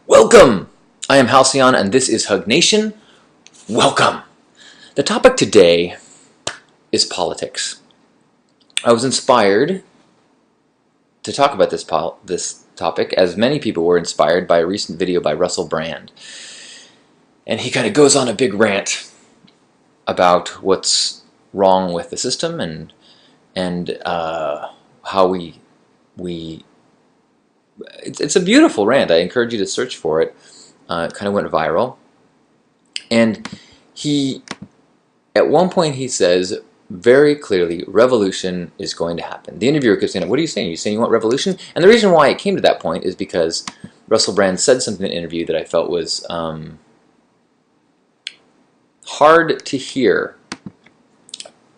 Welcome! I am Halcyon and this is HugNation. Welcome! The topic today is politics. I was inspired to talk about this topic, as many people were inspired by a recent video by Russell Brand. And he kind of goes on a big rant about what's wrong with the system and how we it's a beautiful rant. I encourage you to search for it. It kind of went viral. And at one point he says very clearly, revolution is going to happen. The interviewer keeps saying, what are you saying? Are you saying you want revolution? And the reason why it came to that point is because Russell Brand said something in the interview that I felt was hard to hear,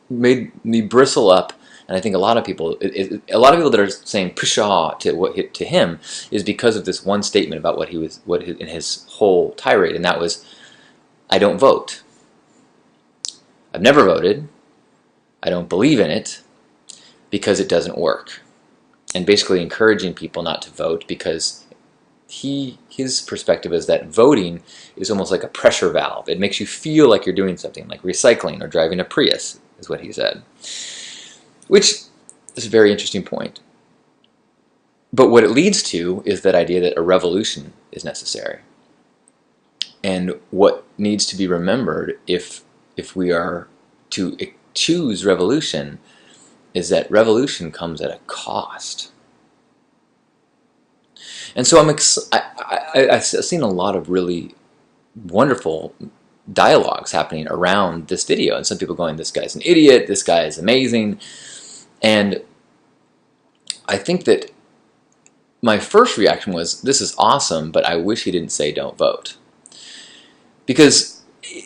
made me bristle up. And I think a lot of people that are saying pshaw to him is because of this one statement about in his whole tirade, and that was, "I don't vote. I've never voted. I don't believe in it because it doesn't work," and basically encouraging people not to vote because his perspective is that voting is almost like a pressure valve. It makes you feel like you're doing something, like recycling or driving a Prius, is what he said. Which is a very interesting point. But what it leads to is that idea that a revolution is necessary. And what needs to be remembered if we are to choose revolution is that revolution comes at a cost. And so I've seen a lot of really wonderful dialogues happening around this video, and some people going, this guy's an idiot, this guy is amazing. And I think that my first reaction was, this is awesome, but I wish he didn't say don't vote. Because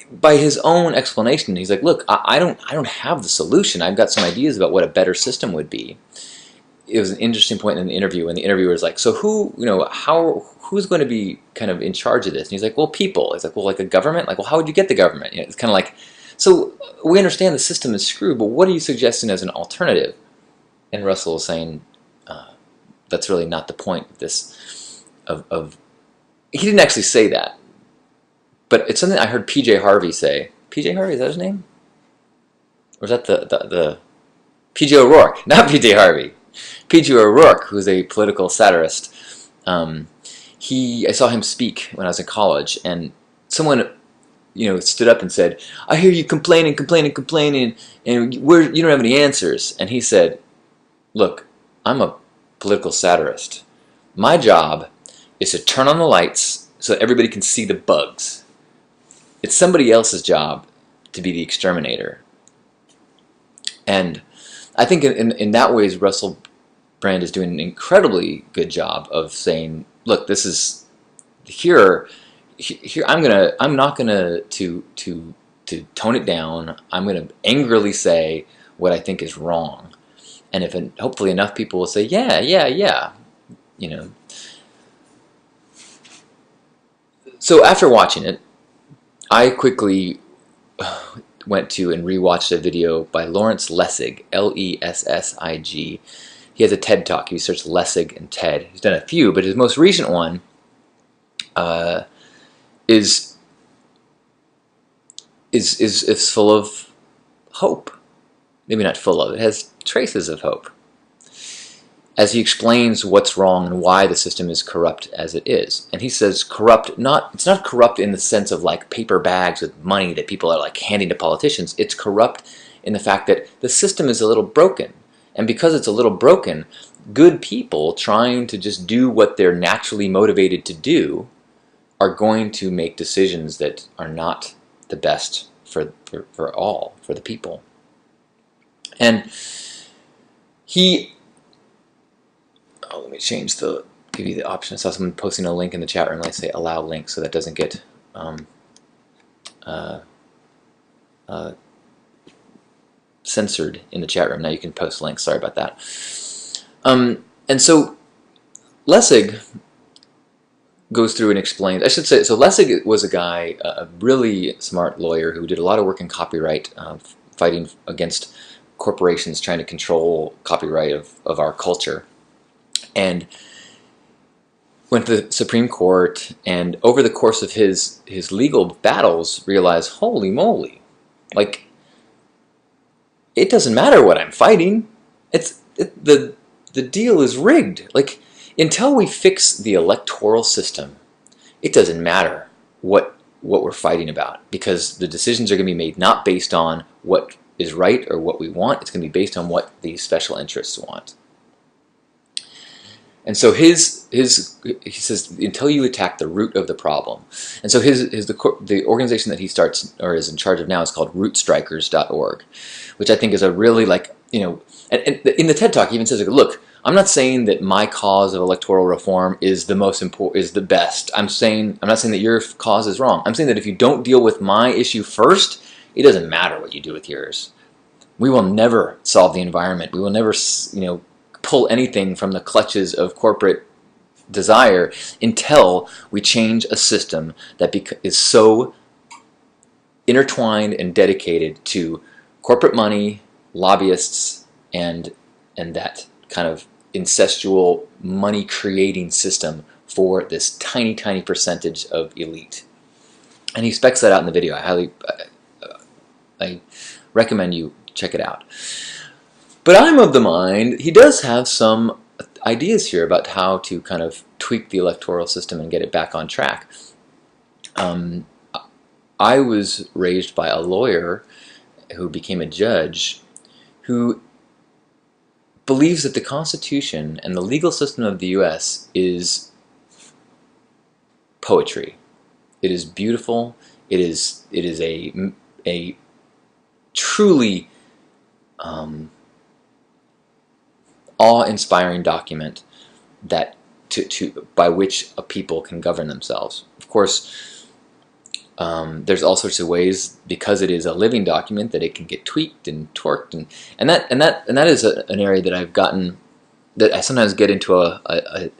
by his own explanation, he's like, look, I don't have the solution. I've got some ideas about what a better system would be. It was an interesting point in the interview when the interviewer was like, so who's going to be kind of in charge of this? And he's like, well, people. It's like, well, like a government? Like, well, how would you get the government? It's kind of like, so we understand the system is screwed, but what are you suggesting as an alternative? And Russell is saying, that's really not the point of this. He didn't actually say that, but it's something I heard P.J. Harvey say. P.J. Harvey, is that his name? Or is that the P.J. O'Rourke? Not P.J. Harvey. P.J. O'Rourke, who's a political satirist. I saw him speak when I was in college, and someone stood up and said, I hear you complaining, and you don't have any answers. And he said, look, I'm a political satirist. My job is to turn on the lights so that everybody can see the bugs. It's somebody else's job to be the exterminator. And I think in that ways, Russell Brand is doing an incredibly good job of saying, look, this is here. I'm not gonna to tone it down. I'm gonna angrily say what I think is wrong. And hopefully enough people will say, yeah. So after watching it, I quickly went to and rewatched a video by Laurence Lessig, L-E-S-S-I-G. He has a TED Talk. You search Lessig and TED. He's done a few, but his most recent one is full of hope. Maybe not full of. It has traces of hope, as he explains what's wrong and why the system is corrupt as it is. And he says corrupt, it's not corrupt in the sense of like paper bags with money that people are like handing to politicians. It's corrupt in the fact that the system is a little broken. And because it's a little broken, good people trying to just do what they're naturally motivated to do are going to make decisions that are not the best for the people. And let me give you the option. I saw someone posting a link in the chat room. I say allow link so that doesn't get censored in the chat room. Now you can post links. Sorry about that. And so Lessig goes through and explains. I should say, so Lessig was a guy, a really smart lawyer who did a lot of work in copyright, fighting against corporations trying to control copyright of our culture. And went to the Supreme Court, and over the course of his legal battles realized, holy moly, like, it doesn't matter what I'm fighting. The deal is rigged. Like, until we fix the electoral system, it doesn't matter what we're fighting about, because the decisions are going to be made not based on what is right or what we want. It's going to be based on what these special interests want. And so he says, until you attack the root of the problem. And so the organization that he starts or is in charge of now is called rootstrikers.org, which I think is a really, like, you know, and in the TED Talk he even says, look, I'm not saying that my cause of electoral reform is the most important, is the best. I'm not saying that your cause is wrong. I'm saying that if you don't deal with my issue first, it doesn't matter what you do with yours. We will never solve the environment. We will never, you know, pull anything from the clutches of corporate desire until we change a system that is so intertwined and dedicated to corporate money, lobbyists, and that kind of incestual money-creating system for this tiny, tiny percentage of elite. And he specs that out in the video. I recommend you check it out. But I'm of the mind he does have some ideas here about how to kind of tweak the electoral system and get it back on track. I was raised by a lawyer who became a judge who believes that the Constitution and the legal system of the U.S. is poetry. It is beautiful. It is a truly awe-inspiring document that by which a people can govern themselves. Of course, there's all sorts of ways, because it is a living document, that it can get tweaked and torqued, and that is an area that I've gotten, that I sometimes get into a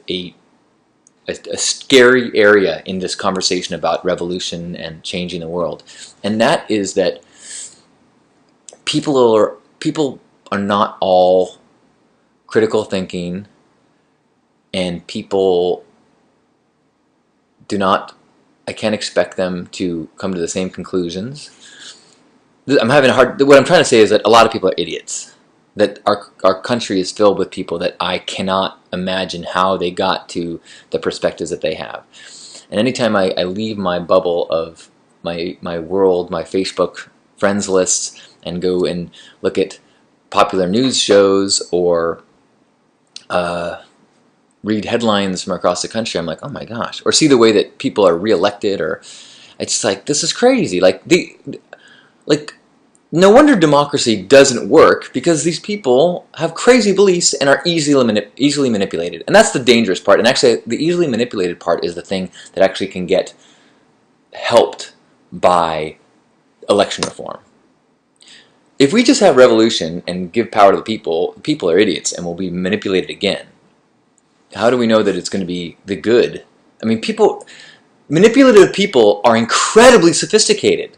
scary area in this conversation about revolution and changing the world, and that is that people are not all critical thinking, and people do not, I can't expect them to come to the same conclusions. What I'm trying to say is that a lot of people are idiots. That our country is filled with people that I cannot imagine how they got to the perspectives that they have. And anytime I leave my bubble of my world, my Facebook friends lists, and go and look at popular news shows or read headlines from across the country, I'm like, oh my gosh. Or see the way that people are reelected, or it's like, this is crazy. Like no wonder democracy doesn't work, because these people have crazy beliefs and are easily manipulated. And that's the dangerous part. And actually, the easily manipulated part is the thing that actually can get helped by election reform. If we just have revolution and give power to the people are idiots and will be manipulated again. How do we know that it's going to be the good? I mean, manipulative people are incredibly sophisticated.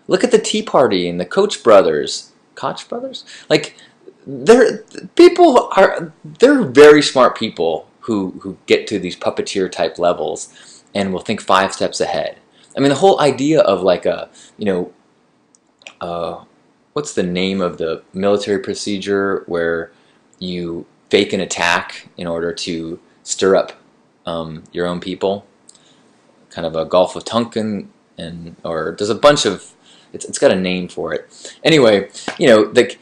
Look at the Tea Party and the Koch brothers. Koch brothers? Like, they're very smart people who get to these puppeteer type levels and will think 5 steps ahead. I mean, the whole idea of like a, you know, what's the name of the military procedure where you fake an attack in order to stir up your own people? Kind of a Gulf of Tonkin, or there's a bunch of, it's got a name for it. Anyway, you know, like,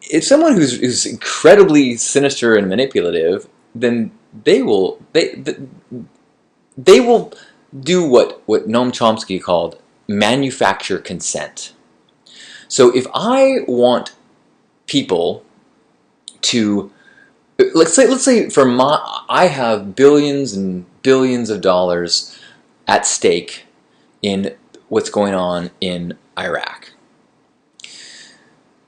if someone who's incredibly sinister and manipulative, then they will do what Noam Chomsky called manufacture consent. So if I want people to, let's say I have billions and billions of dollars at stake in what's going on in Iraq.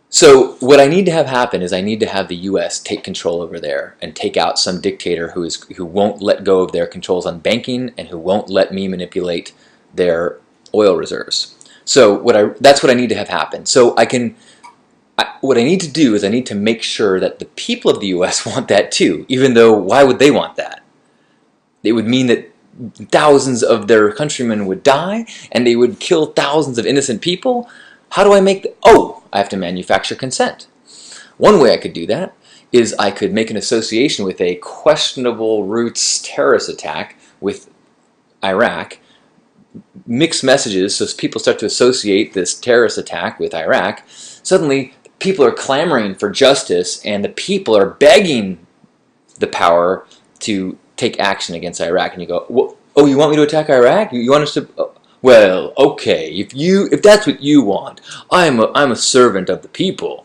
So what I need to have happen is I need to have the U.S. take control over there and take out some dictator who won't let go of their controls on banking and who won't let me manipulate their oil reserves. So that's what I need to have happen. So what I need to do is I need to make sure that the people of the U.S. want that too, even though why would they want that? It would mean that thousands of their countrymen would die, and they would kill thousands of innocent people. How do I make that? Oh, I have to manufacture consent. One way I could do that is I could make an association with a questionable roots terrorist attack with Iraq, mix messages so people start to associate this terrorist attack with Iraq. Suddenly, people are clamoring for justice, and the people are begging the power to take action against Iraq. And you go, oh, you want me to attack Iraq? You want us to? Oh, well, okay. If that's what you want, I'm a servant of the people.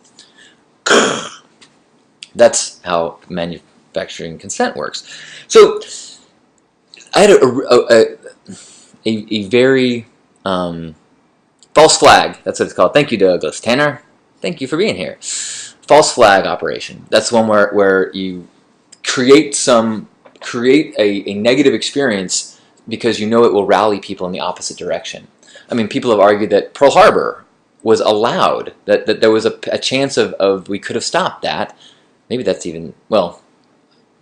That's how manufacturing consent works. So I had a very false flag. That's what it's called. Thank you, Douglas Tanner. Thank you for being here. False flag operation. That's one where you create a negative experience because you know it will rally people in the opposite direction. I mean, people have argued that Pearl Harbor was allowed, that there was a chance of we could have stopped that. Maybe that's even, well,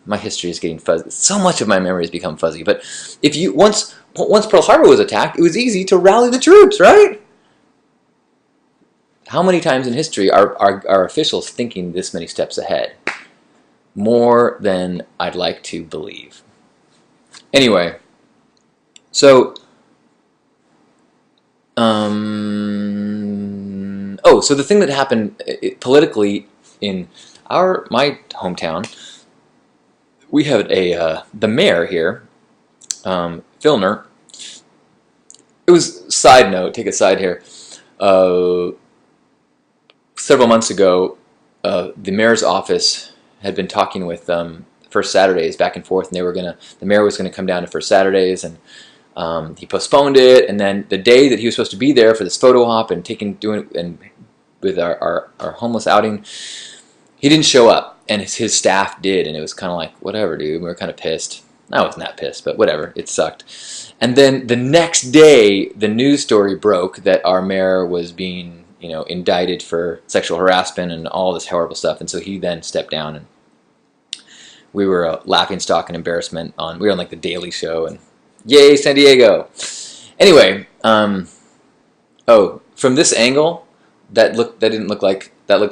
my history is getting fuzzy. So much of my memory has become fuzzy. But if you once Pearl Harbor was attacked, it was easy to rally the troops, right? How many times in history are officials thinking this many steps ahead? More than I'd like to believe. Anyway, so so the thing that happened politically in my hometown, we have the mayor here, Filner. It was, side note, take a side here. Several months ago, the mayor's office had been talking with First Saturdays back and forth, and the mayor was gonna come down to First Saturdays, and he postponed it. And then the day that he was supposed to be there for this photo op and with our homeless outing, he didn't show up, and his staff did, and it was kind of like, whatever, dude. We were kind of pissed. I wasn't that pissed, but whatever. It sucked. And then the next day, the news story broke that our mayor was being, indicted for sexual harassment and all this horrible stuff. And so he then stepped down, and we were a laughingstock and embarrassment we were on like the Daily Show, and yay, San Diego. Anyway, from this angle, that looked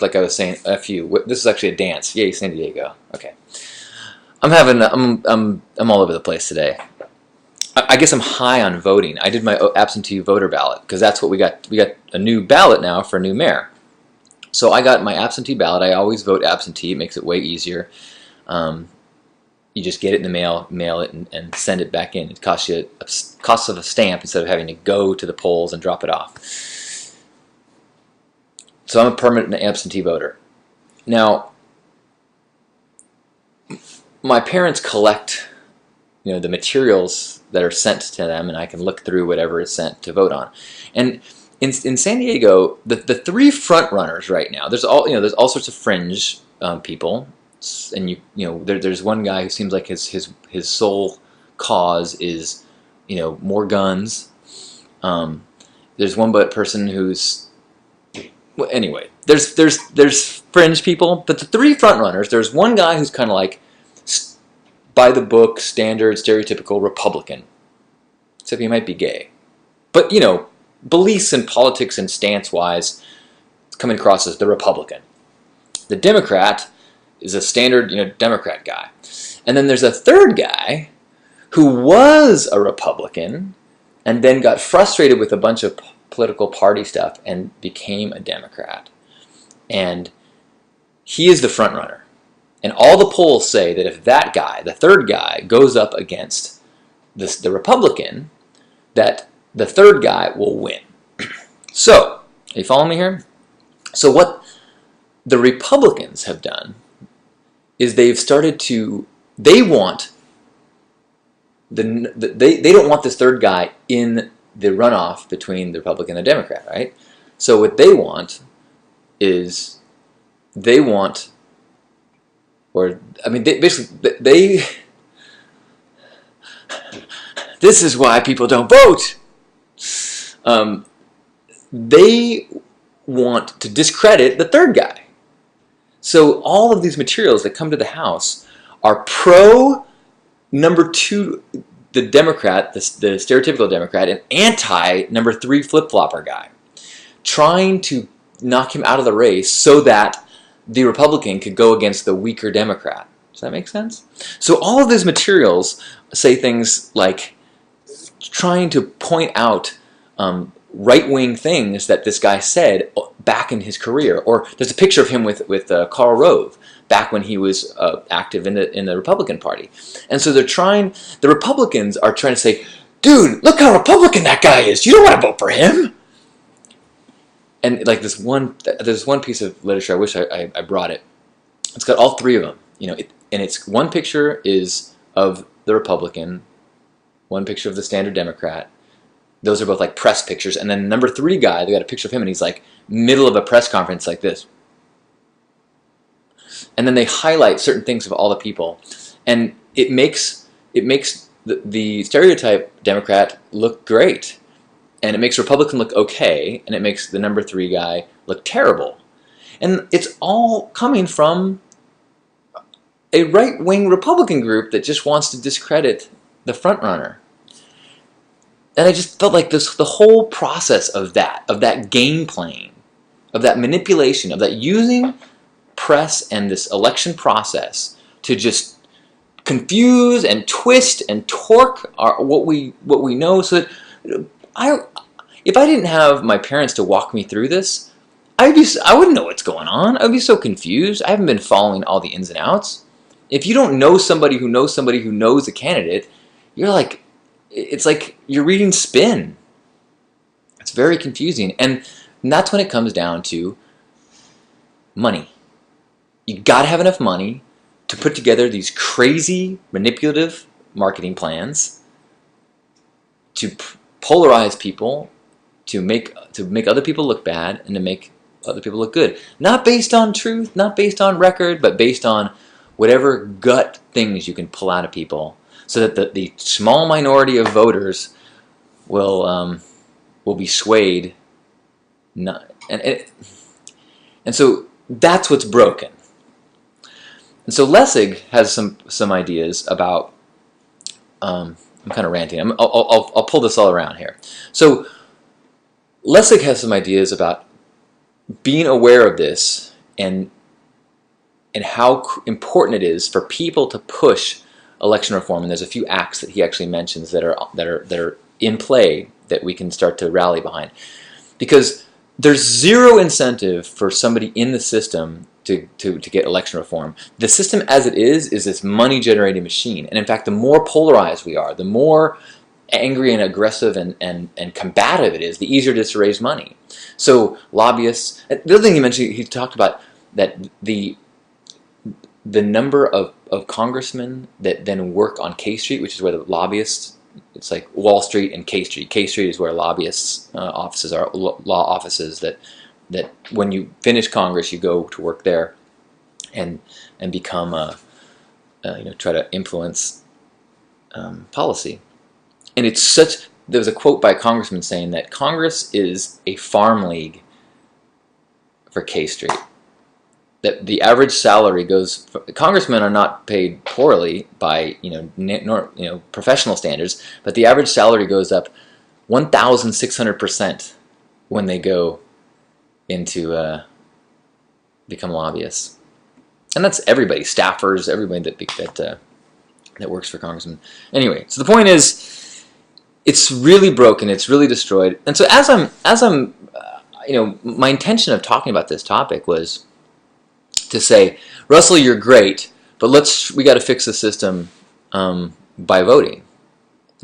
like I was saying F you. This is actually a dance. Yay, San Diego. Okay. I'm all over the place today. I guess I'm high on voting. I did my absentee voter ballot because that's what we got. We got a new ballot now for a new mayor. So I got my absentee ballot. I always vote absentee. It makes it way easier. You just get it in the mail it, and send it back in. It costs you cost of a stamp instead of having to go to the polls and drop it off. So I'm a permanent absentee voter. Now, my parents collect, the materials that are sent to them, and I can look through whatever is sent to vote on. And in San Diego, the three front runners right now, there's all sorts of fringe people, and there's one guy who seems like his sole cause is more guns. There's one person who's, well, anyway, there's fringe people, but the three front runners, there's one guy who's kind of like by the book, standard, stereotypical Republican, except he might be gay. But beliefs and politics and stance wise, it's coming across as the Republican. The Democrat is a standard Democrat guy, and then there's a third guy who was a Republican and then got frustrated with a bunch of political party stuff and became a Democrat. And he is the front runner. And all the polls say that if that guy, the third guy, goes up against the Republican, that the third guy will win. So, are you following me here? So what the Republicans have done is they've started to, they want, they don't want this third guy in the runoff between the Republican and the Democrat, right? So what they want is, this is why people don't vote. They want to discredit the third guy. So all of these materials that come to the House are pro-nuclear number 2, the Democrat, the stereotypical Democrat, an anti number 3 flip-flopper guy, trying to knock him out of the race so that the Republican could go against the weaker Democrat. Does that make sense? So all of these materials say things like trying to point out right-wing things that this guy said back in his career. Or there's a picture of him with Karl Rove back when he was active in the Republican Party. And so the Republicans are trying to say, dude, look how Republican that guy is. You don't want to vote for him. And like there's one piece of literature, I wish I brought it. It's got all 3 of them. And it's one picture is of the Republican, one picture of the standard Democrat. Those are both like press pictures. And then number 3 guy, they got a picture of him and he's like middle of a press conference like this. And then they highlight certain things of all the people. And it makes the stereotype Democrat look great. And it makes Republican look okay. And it makes the number 3 guy look terrible. And it's all coming from a right-wing Republican group that just wants to discredit the frontrunner. And I just felt like the whole process of that game playing, of that manipulation, of that using press and this election process to just confuse and twist and torque what we know. So that if I didn't have my parents to walk me through this, I wouldn't know what's going on. I'd be so confused. I haven't been following all the ins and outs. If you don't know somebody who knows somebody who knows a candidate, it's like you're reading spin. It's very confusing. And that's when it comes down to money. You got to have enough money to put together these crazy manipulative marketing plans to polarize people, to make other people look bad and to make other people look good. Not based on truth, not based on record, but based on whatever gut things you can pull out of people, so that the small minority of voters will be swayed. And so that's what's broken. And so Lessig has some ideas about. I'm kind of ranting. I'll pull this all around here. So Lessig has some ideas about being aware of this and how important it is for people to push election reform. And there's a few acts that he actually mentions that are in play that we can start to rally behind, because there's zero incentive for somebody in the system to get election reform. The system as it is this money generating machine. And in fact, the more polarized we are, the more angry and aggressive and combative it is, the easier it is to raise money. So lobbyists, the other thing he mentioned, he talked about that the number of congressmen that then work on K Street, which is where the lobbyists, it's like Wall Street and K Street. K Street is where lobbyists' offices are, law offices that when you finish Congress, you go to work there and become try to influence policy. And there was a quote by a congressman saying that Congress is a farm league for K Street. That the average salary goes. Congressmen are not paid poorly by professional standards, but the average salary goes up 1,600% when they go into become lobbyists, and that's everybody, staffers, everybody that works for congressmen. Anyway, so the point is, it's really broken. It's really destroyed. And so as I'm my intention of talking about this topic was to say, Russell, you're great, but we got to fix the system by voting,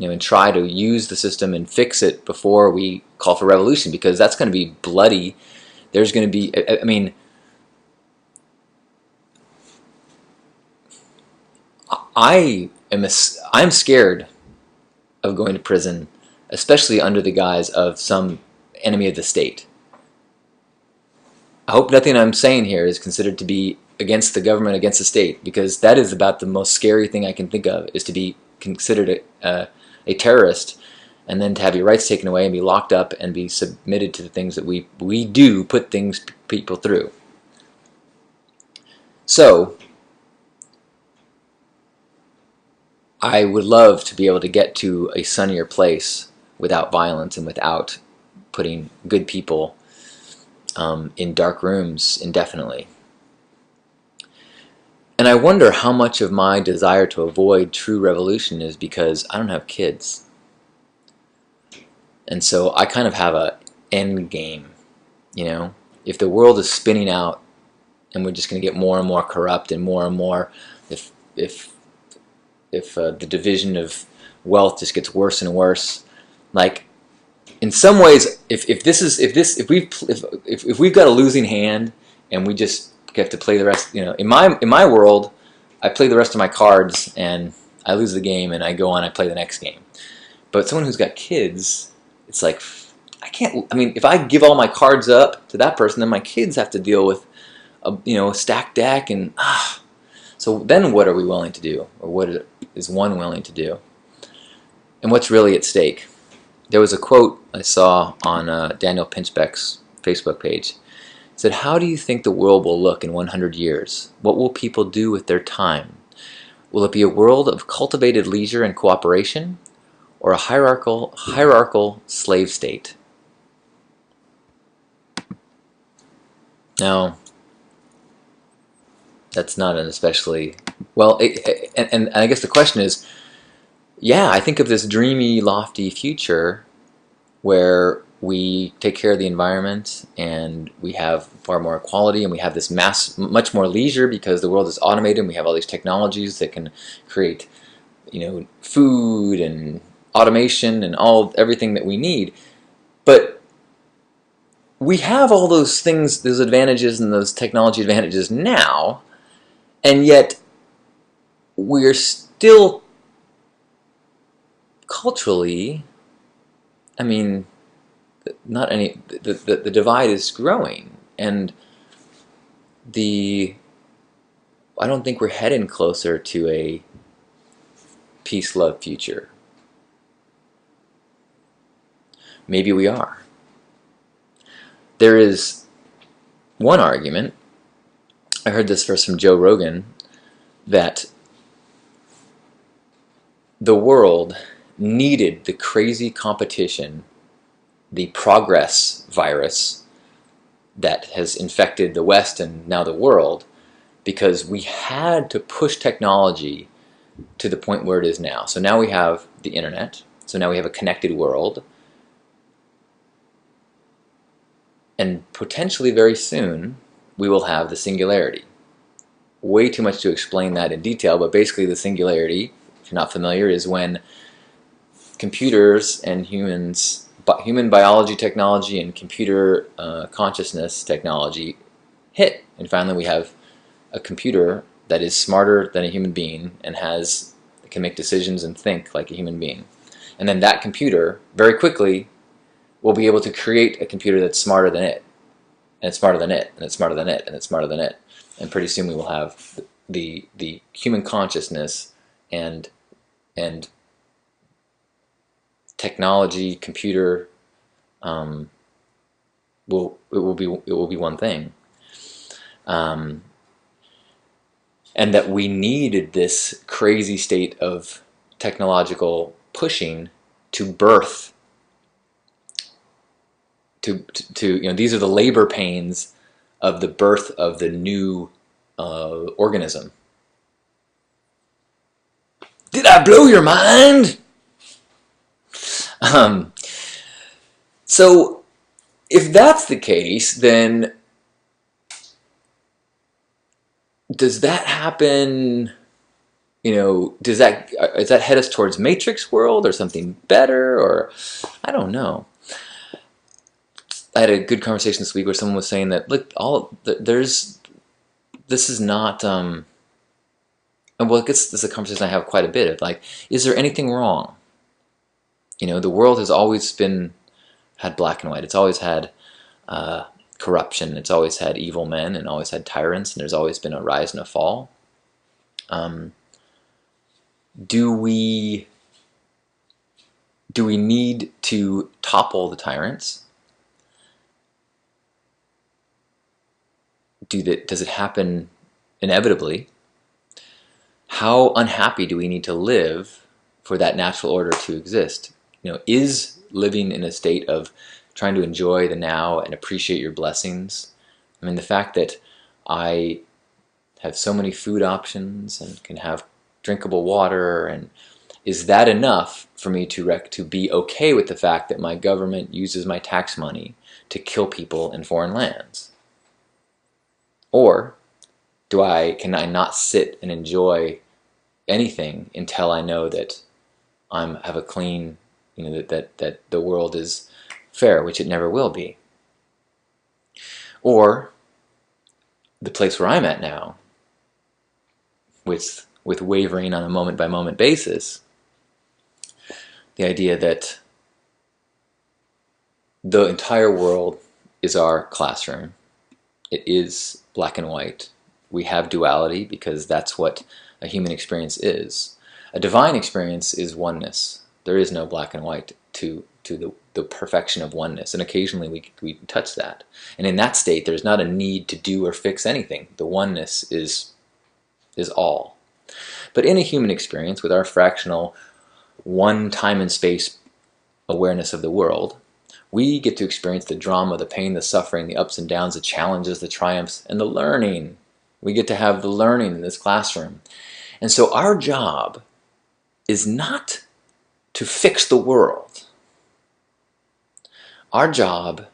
and try to use the system and fix it before we call for revolution, because that's going to be bloody. There's going to be, I'm scared of going to prison, especially under the guise of some enemy of the state. I hope nothing I'm saying here is considered to be against the government, against the state, because that is about the most scary thing I can think of, is to be considered a terrorist and then to have your rights taken away and be locked up and be submitted to the things that we do put people through. So I would love to be able to get to a sunnier place without violence and without putting good people in dark rooms indefinitely. And I wonder how much of my desire to avoid true revolution is because I don't have kids. And so I kind of have a end game, you know? If the world is spinning out and we're just going to get more and more corrupt and more, if the division of wealth just gets worse and worse, like in some ways, if we've got a losing hand and we just have to play the rest, you know, in my world, I play the rest of my cards and I lose the game and I go on, I play the next game. But someone who's got kids, it's like I can't. I mean, if I give all my cards up to that person, then my kids have to deal with a stacked deck and so then what are we willing to do, or what is one willing to do, and what's really at stake? There was a quote I saw on Daniel Pinchbeck's Facebook page. It said, "How do you think the world will look in 100 years? What will people do with their time? Will it be a world of cultivated leisure and cooperation, or a hierarchical slave state?" Now, that's not an especially well. And I guess the question is, yeah, I think of this dreamy, lofty future where we take care of the environment and we have far more equality and we have this much more leisure because the world is automated and we have all these technologies that can create, food and automation and everything that we need. But we have all those things, those advantages and those technology advantages now, and yet we're still culturally, the divide is growing, and I don't think we're heading closer to a peace, love future. Maybe we are. There is one argument, I heard this first from Joe Rogan, that the world needed the crazy competition, the progress virus that has infected the West and now the world, because we had to push technology to the point where it is now. So now we have the internet, so now we have a connected world, and potentially very soon we will have the singularity. Way too much to explain that in detail, but basically the singularity, if you're not familiar, is when computers and human biology technology and computer consciousness technology hit, and finally we have a computer that is smarter than a human being and can make decisions and think like a human being. And then that computer, very quickly, will be able to create a computer that's smarter than it, and it's smarter than it, and it's smarter than it, and it's smarter than it. And pretty soon we will have the human consciousness and technology, computer, it will be one thing. And that we needed this crazy state of technological pushing to birth, these are the labor pains of the birth of the new organism. Did I blow your mind? So if that's the case, then does that happen? Does that head us towards Matrix world or something better, or I don't know. I had a good conversation this week where someone was saying that look, this is not. And well, I guess this is a conversation I have quite a bit of. Like, is there anything wrong? The world has always had black and white. It's always had corruption. It's always had evil men and always had tyrants, and there's always been a rise and a fall. Do we need to topple the tyrants? Does it happen inevitably? how unhappy do we need to live for that natural order to exist? Is living in a state of trying to enjoy the now and appreciate your blessings? I mean, the fact that I have so many food options and can have drinkable water, and is that enough for me to be okay with the fact that my government uses my tax money to kill people in foreign lands? Or can I not sit and enjoy anything until I know that have a clean, that the world is fair, which it never will be? Or the place where I'm at now, with wavering on a moment by moment basis, the idea that the entire world is our classroom. It is black and white. We have duality because that's what a human experience is. A divine experience is oneness. There is no black and white to the perfection of oneness, and occasionally we touch that. And in that state, there's not a need to do or fix anything. The oneness is all. But in a human experience, with our fractional one time and space awareness of the world, we get to experience the drama, the pain, the suffering, the ups and downs, the challenges, the triumphs, and the learning. We get to have the learning in this classroom. And so our job is not to fix the world. Our job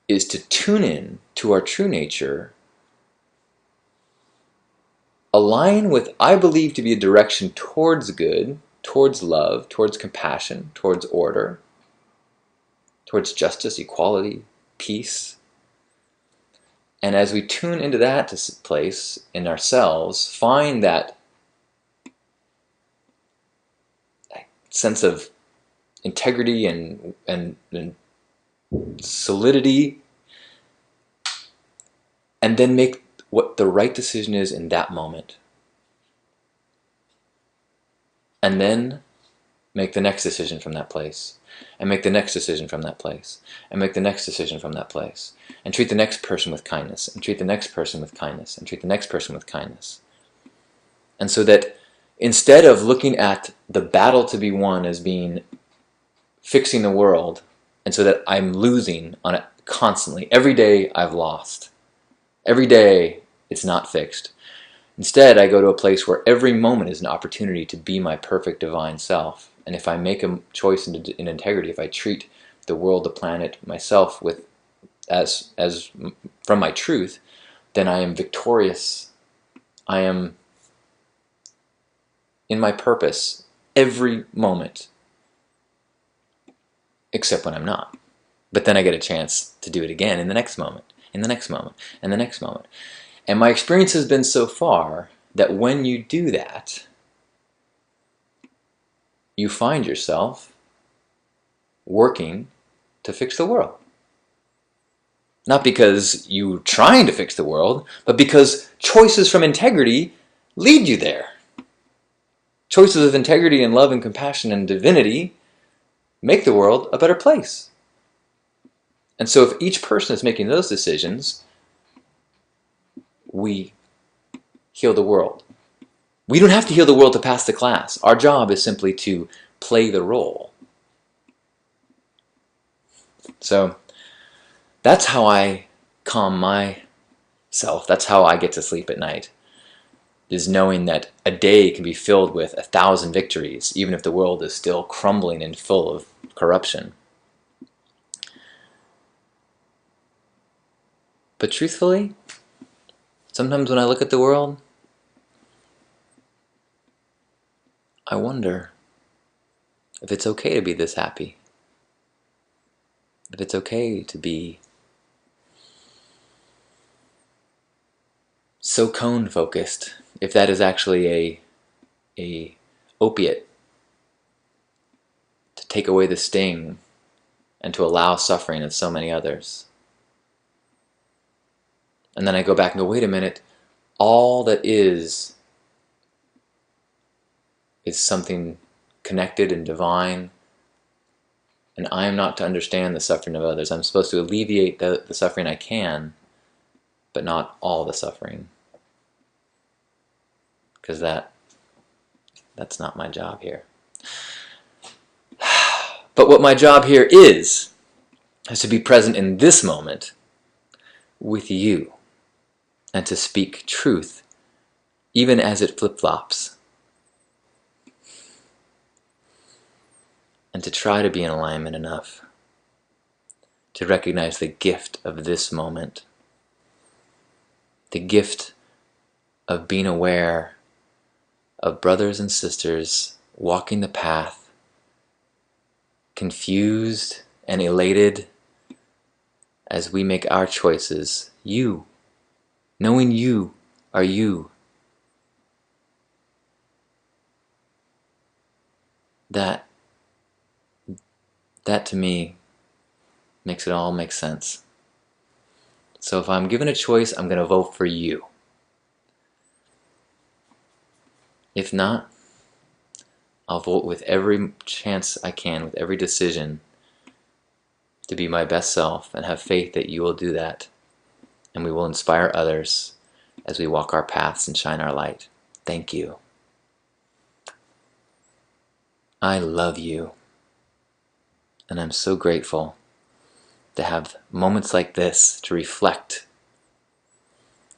is to tune in to our true nature, align with, I believe, to be a direction towards good, towards love, towards compassion, towards order, towards justice, equality, peace. And as we tune into that place in ourselves, find that sense of integrity and solidity, and then make what the right decision is in that moment. And then make the next decision from that place, and make the next decision from that place, and make the next decision from that place, and treat the next person with kindness, and treat the next person with kindness, and treat the next person with kindness. And so that instead of looking at the battle to be won as being fixing the world, and so that I'm losing on it constantly, every day I've lost, every day it's not fixed. Instead, I go to a place where every moment is an opportunity to be my perfect divine self. And if I make a choice in integrity, if I treat the world, the planet, myself as from my truth, then I am victorious. I am in my purpose every moment, except when I'm not. But then I get a chance to do it again in the next moment, in the next moment, and the next moment. And my experience has been so far that when you do that, you find yourself working to fix the world. Not because you're trying to fix the world, but because choices from integrity lead you there. Choices of integrity and love and compassion and divinity make the world a better place. And so if each person is making those decisions, we heal the world. We don't have to heal the world to pass the class. Our job is simply to play the role. So that's how I calm myself. That's how I get to sleep at night, is knowing that a day can be filled with 1,000 victories, even if the world is still crumbling and full of corruption. But truthfully, sometimes when I look at the world, I wonder if it's okay to be this happy. If it's okay to be so cone focused, if that is actually a opiate to take away the sting and to allow suffering of so many others. And then I go back and go, wait a minute, all that is something connected and divine, and I am not to understand the suffering of others. I'm supposed to alleviate the suffering I can, but not all the suffering, because that That's not my job here. But what my job here is to be present in this moment with you and to speak truth, even as it flip-flops, and to try to be in alignment enough to recognize the gift of this moment, the gift of being aware of brothers and sisters walking the path, confused and elated as we make our choices. You, knowing you are you. That to me makes it all make sense. So if I'm given a choice, I'm going to vote for you. If not, I'll vote with every chance I can, with every decision, to be my best self and have faith that you will do that, and we will inspire others as we walk our paths and shine our light. Thank you. I love you, and I'm so grateful to have moments like this to reflect.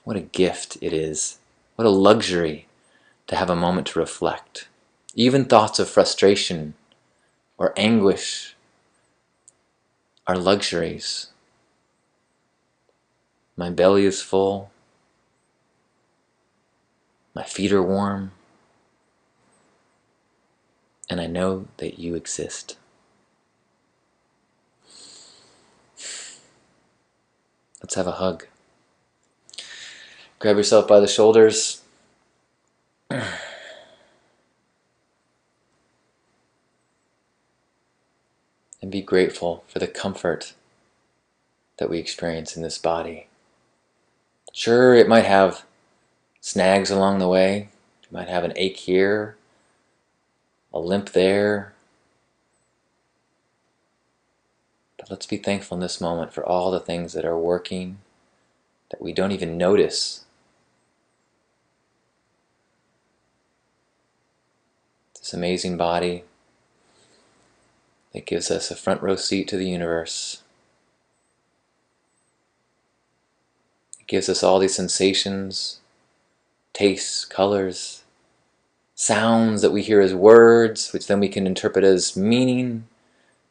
What a gift it is. What a luxury to have a moment to reflect. Even thoughts of frustration or anguish are luxuries. My belly is full. My feet are warm. And I know that you exist. Let's have a hug. Grab yourself by the shoulders. And be grateful for the comfort that we experience in this body. Sure, it might have snags along the way. You might have an ache here, a limp there. But let's be thankful in this moment for all the things that are working, that we don't even notice. This amazing body that gives us a front row seat to the universe. It gives us all these sensations, tastes, colors, sounds that we hear as words, which then we can interpret as meaning,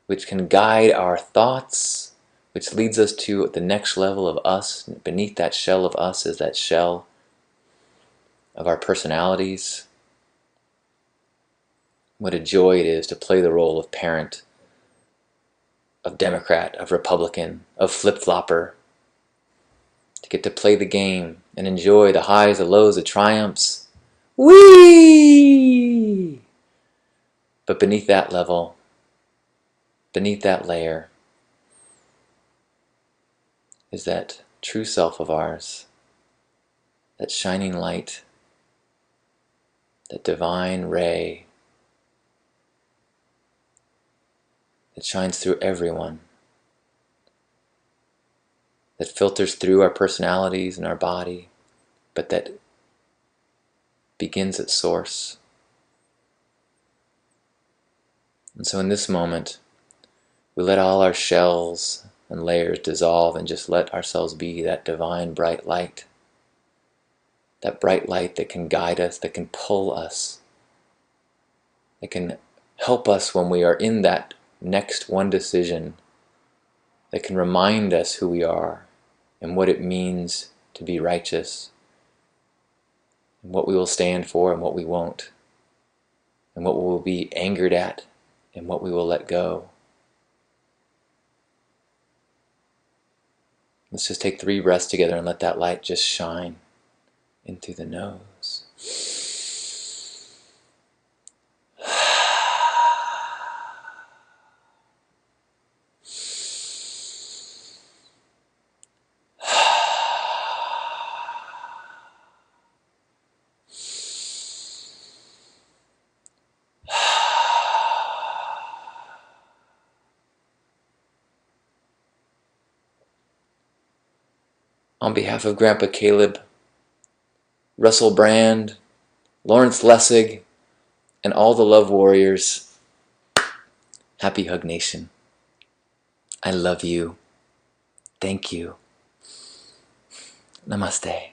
which can guide our thoughts, which leads us to the next level of us. Beneath that shell of us is that shell of our personalities. What a joy it is to play the role of parent, of Democrat, of Republican, of flip-flopper, to get to play the game and enjoy the highs, the lows, the triumphs. Whee! But beneath that level, beneath that layer, is that true self of ours, that shining light, that divine ray that shines through everyone, that filters through our personalities and our body, but that begins at source. And so in this moment, we let all our shells and layers dissolve and just let ourselves be that divine bright light. That bright light that can guide us, that can pull us, that can help us when we are in that next one decision, that can remind us who we are and what it means to be righteous, and what we will stand for and what we won't, and what we will be angered at and what we will let go. Let's just take 3 breaths together and let that light just shine in through the nose. On behalf of Grandpa Caleb, Russell Brand, Laurence Lessig, And all the love warriors, happy Hug Nation. I love you. Thank you. Namaste.